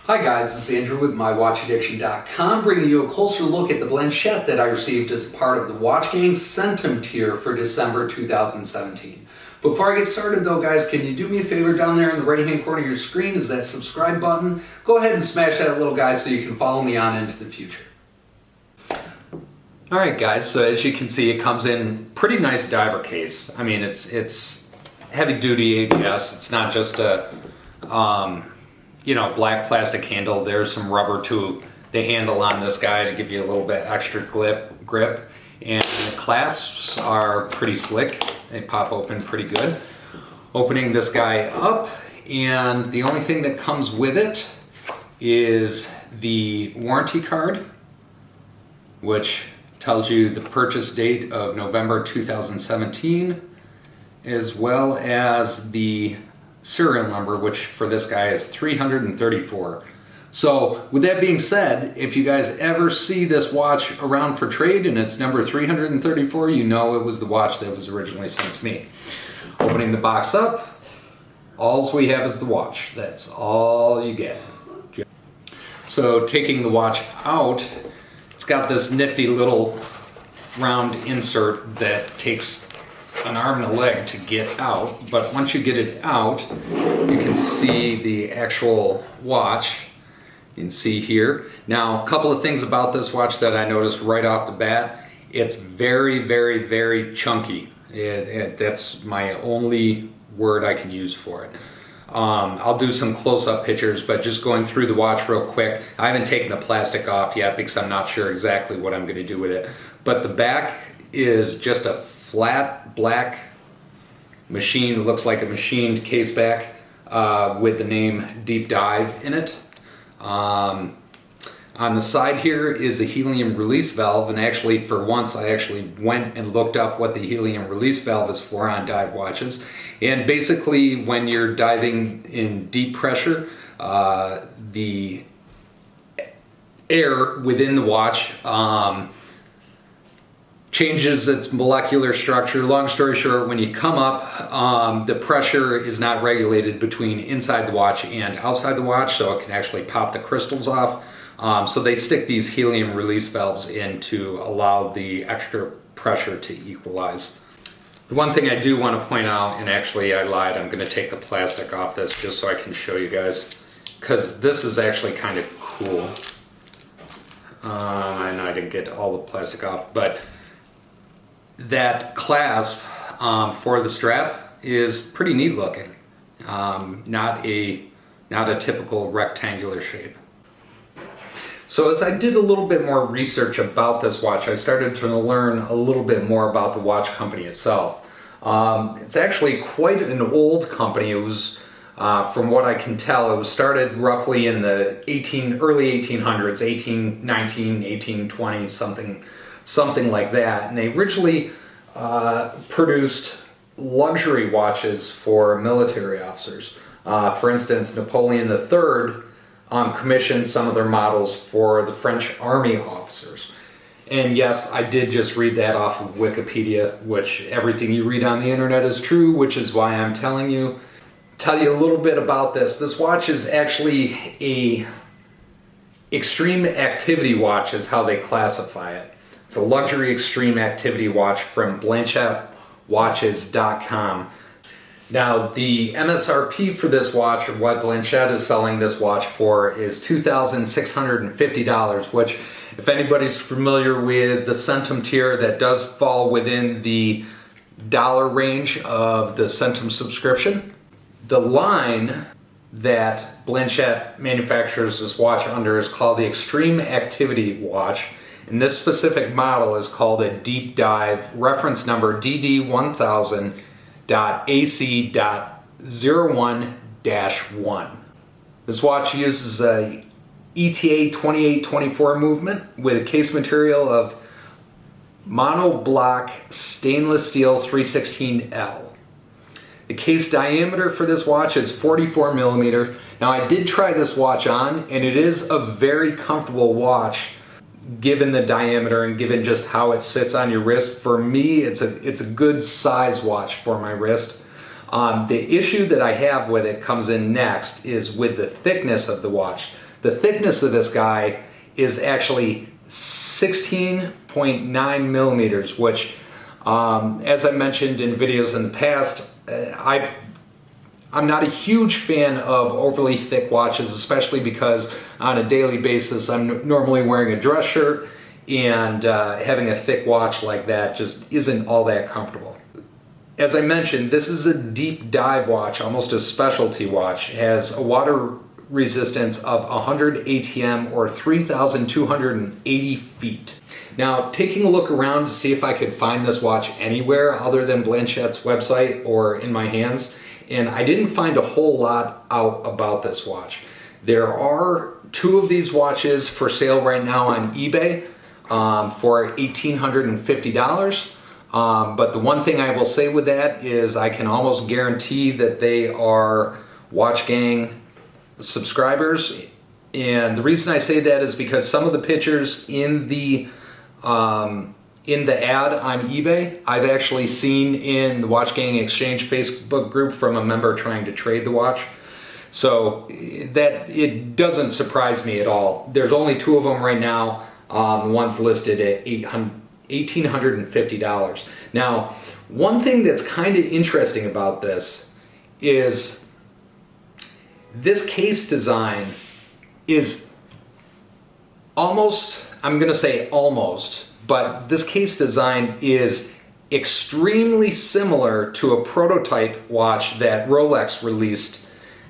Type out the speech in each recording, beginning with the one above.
Hi guys, this is Andrew with MyWatchAddiction.com, bringing you a closer look at the Blanchet that I received as part of the Watchgang Centum tier for December 2017. Before I get started though guys, can you do me a favor down there in the right hand corner of your screen is that subscribe button. Go ahead and smash that little guy so you can follow me on into the future. Alright guys, so as you can see it comes in pretty nice diver case. I mean it's heavy duty ABS, it's not just a black plastic handle. There's some rubber to the handle on this guy to give you a little bit extra grip. And the clasps are pretty slick. They pop open pretty good. Opening this guy up, and the only thing that comes with it is the warranty card, which tells you the purchase date of November 2017, as well as the serial number, which for this guy is 334. So with that being said, if you guys ever see this watch around for trade and it's number 334, you know it was the watch that was originally sent to me. Opening the box up, all we have is the watch. That's all you get. So taking the watch out, it's got this nifty little round insert that takes an arm and a leg to get out, but once you get it out, you can see the actual watch. You can see here. Now, a couple of things about this watch that I noticed right off the bat. It's very, very, very chunky. That's my only word I can use for it. I'll do some close-up pictures, but just going through the watch real quick. I haven't taken the plastic off yet because I'm not sure exactly what I'm going to do with it. But the back is just a flat black machine. It looks like a machined case back with the name Deep Dive in it. On the side here is a helium release valve, and actually for once I actually went and looked up what the helium release valve is for on dive watches. And basically when you're diving in deep pressure, the air within the watch changes its molecular structure. Long story short, when you come up, the pressure is not regulated between inside the watch and outside the watch, so it can actually pop the crystals off. So they stick these helium release valves in to allow the extra pressure to equalize. The one thing I do want to point out, and actually I lied, I'm going to take the plastic off this just so I can show you guys, because this is actually kind of cool. I know I didn't get all the plastic off, but that clasp for the strap is pretty neat looking. Not a typical rectangular shape. So as I did a little bit more research about this watch, I started to learn a little bit more about the watch company itself. It's actually quite an old company. It was, from what I can tell, it was started roughly in the early 1800s, 1819, 1820, something like that. And they originally produced luxury watches for military officers. For instance, Napoleon III commissioned some of their models for the French army officers. And yes, I did just read that off of Wikipedia, which everything you read on the internet is true, which is why I'm tell you a little bit about this. This watch is actually a extreme activity watch is how they classify it. It's a luxury extreme activity watch from BlanchetWatches.com. Now, the MSRP for this watch, or what Blanchet is selling this watch for, is $2,650, which, if anybody's familiar with the Centum tier, that does fall within the dollar range of the Centum subscription. The line that Blanchet manufactures this watch under is called the Extreme Activity Watch, and this specific model is called a Deep Dive, reference number DD1000.AC.01-1. This watch uses a ETA 2824 movement with a case material of monoblock stainless steel 316L. The case diameter for this watch is 44 millimeter. Now I did try this watch on, and it is a very comfortable watch given the diameter and given just how it sits on your wrist. For me, it's a good size watch for my wrist. The issue that I have with it comes in next is with the thickness of the watch. The thickness of this guy is actually 16.9 millimeters, which, as I mentioned in videos in the past, I'm not a huge fan of overly thick watches, especially because on a daily basis I'm normally wearing a dress shirt, and having a thick watch like that just isn't all that comfortable. As I mentioned, this is a deep dive watch, almost a specialty watch. It has a water resistance of 100 ATM or 3,280 feet. Now, taking a look around to see if I could find this watch anywhere other than Blanchet's website or in my hands, and I didn't find a whole lot out about this watch. There are 2 of these watches for sale right now on eBay for $1,850. But the one thing I will say with that is I can almost guarantee that they are Watchgang subscribers. And the reason I say that is because some of the pictures in the ad on eBay, I've actually seen in the Watchgang Exchange Facebook group from a member trying to trade the watch. So that it doesn't surprise me at all. There's only 2 of them right now. The one's listed at $1,850. Now, one thing that's kind of interesting about this is this case design is almost, I'm going to say almost, but this case design is extremely similar to a prototype watch that Rolex released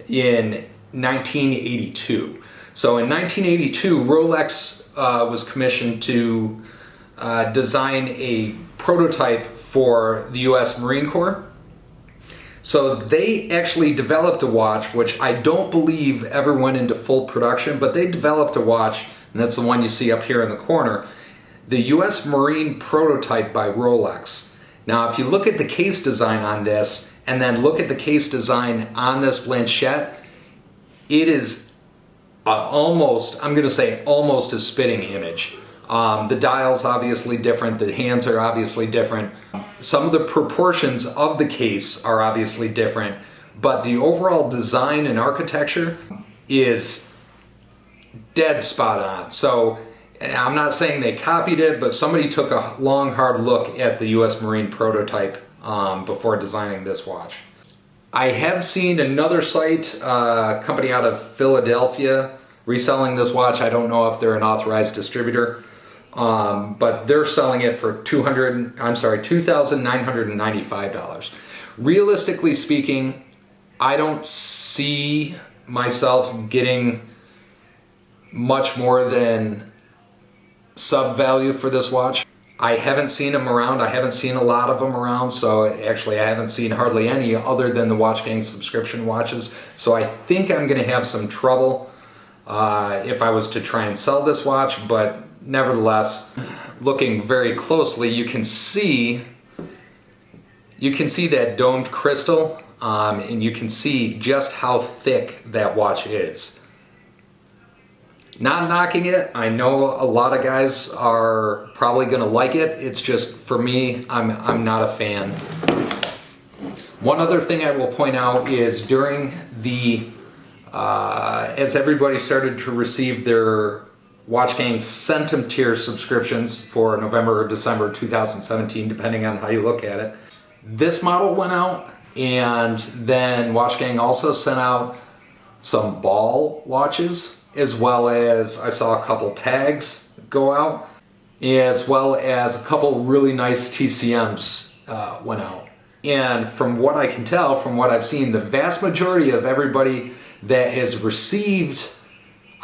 in 1982. So in 1982, Rolex was commissioned to design a prototype for the US Marine Corps. So they actually developed a watch, which I don't believe ever went into full production, but they developed a watch, and that's the one you see up here in the corner, the US Marine prototype by Rolex. Now, if you look at the case design on this, and then look at the case design on this Blanchet, it is almost, I'm going to say almost a spitting image. The dial's obviously different, the hands are obviously different. Some of the proportions of the case are obviously different, but the overall design and architecture is dead spot on. So I'm not saying they copied it, but somebody took a long, hard look at the US Marine prototype before designing this watch. I have seen another site, a company out of Philadelphia, reselling this watch. I don't know if they're an authorized distributor, but they're selling it for $2,995. Realistically speaking, I don't see myself getting much more than sub value for this watch. I haven't seen them around. I haven't seen a lot of them around, so actually I haven't seen hardly any other than the Watchgang subscription watches. So I think I'm going to have some trouble if I was to try and sell this watch, but nevertheless, looking very closely, you can see that domed crystal, and you can see just how thick that watch is. Not knocking it. I know a lot of guys are probably going to like it. It's just, for me, I'm not a fan. One other thing I will point out is during the, as everybody started to receive their Watchgang Centum tier subscriptions for November or December 2017, depending on how you look at it, this model went out, and then Watchgang also sent out some ball watches, as well as I saw a couple tags go out, as well as a couple really nice TCMs went out. And from what I can tell, from what I've seen, the vast majority of everybody that has received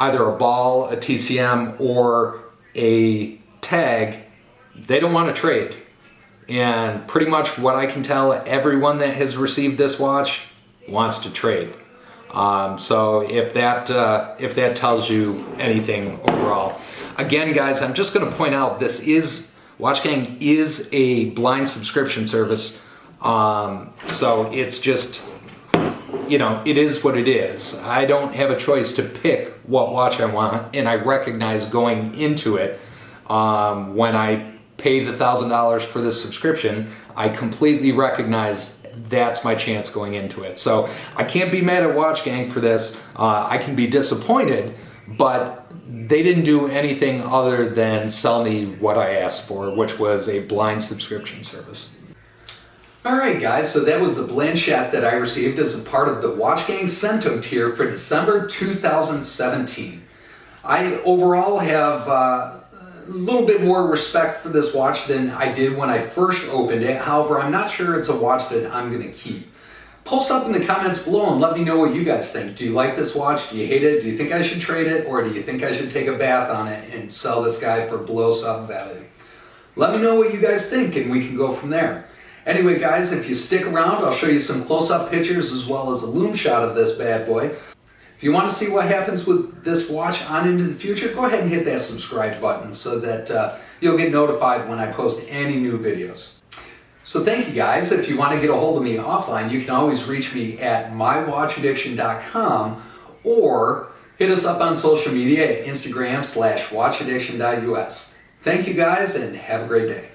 either a ball, a TCM, or a tag, they don't want to trade. And pretty much what I can tell, everyone that has received this watch wants to trade. So if that tells you anything overall. Again, guys, I'm just going to point out Watchgang is a blind subscription service. So it's just, it is what it is. I don't have a choice to pick what watch I want, and I recognize going into it, when I pay the $1,000 for this subscription, I completely recognize that's my chance going into it. So I can't be mad at Watchgang for this. I can be disappointed, but they didn't do anything other than sell me what I asked for, which was a blind subscription service. Alright guys, so that was the Blanchet that I received as a part of the Watchgang Centum tier for December 2017. I overall have a little bit more respect for this watch than I did when I first opened it. However, I'm not sure it's a watch that I'm going to keep. Post up in the comments below and let me know what you guys think. Do you like this watch? Do you hate it? Do you think I should trade it? Or do you think I should take a bath on it and sell this guy for below sub value? Let me know what you guys think and we can go from there. Anyway guys, if you stick around, I'll show you some close-up pictures as well as a loom shot of this bad boy. If you want to see what happens with this watch on into the future, go ahead and hit that subscribe button so that you'll get notified when I post any new videos. So thank you guys. If you want to get a hold of me offline, you can always reach me at mywatchaddiction.com or hit us up on social media at Instagram /watchaddiction.us. Thank you guys and have a great day.